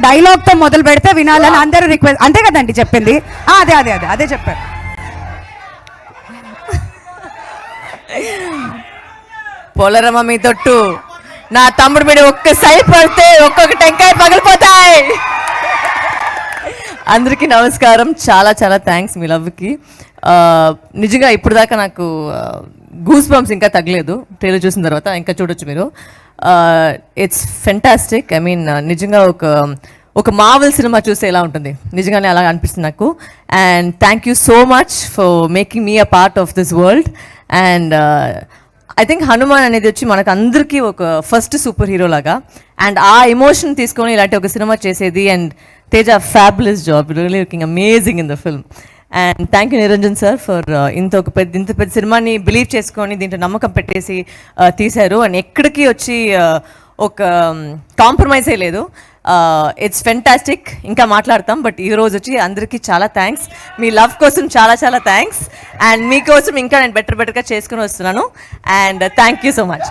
డైలాగ్తో మొదలు పెడితే వినాలని అందరూ రిక్వెస్ట్, అంతే కదండి చెప్పింది. అదే అదే అదే అదే చెప్పారు. పోలరమ్మ మీ తొట్టు, నా తమ్ముడు మీద ఒక్కసారి పడితే ఒక్కొక్క టెంకాయ పగిలిపోతాయి. అందరికీ నమస్కారం. చాలా చాలా థ్యాంక్స్ మీ లవ్కి. నిజంగా ఇప్పుడు దాకా నాకు గూస్ బంప్స్ ఇంకా తగ్గలేదు. ట్రైలర్ చూసిన తర్వాత ఇంకా చూడొచ్చు మీరు. It's fantastic. ఐ మీన్ నిజంగా ఒక మార్వెల్ సినిమా చూస్తే ఎలా ఉంటుంది, నిజంగానే అలా అనిపిస్తుంది నాకు. And thank you so much for making me a part of this world. And I think Hanuman అనేది వచ్చి మనకు అందరికీ ఒక ఫస్ట్ సూపర్ హీరో లాగా. అండ్ ఆ ఎమోషన్ తీసుకొని ఇలాంటి ఒక సినిమా చేసేది. And Teja fabulous job, really looking amazing in the film. And thank you Niranjan sir for ఇంత పెద్ద సినిమాని బిలీవ్ చేసుకొని దీంట్లో నమ్మకం పెట్టేసి తీశారు. అండ్ ఎక్కడికి వచ్చి ఒక కాంప్రమైజే లేదు. It's fantastic. ఇంకా మాట్లాడతాం, బట్ ఈ రోజు వచ్చి అందరికీ చాలా థ్యాంక్స్. మీ లవ్ కోసం చాలా చాలా థ్యాంక్స్. అండ్ మీకోసం ఇంకా నేను బెటర్గా చేసుకుని వస్తున్నాను. And thank you so much.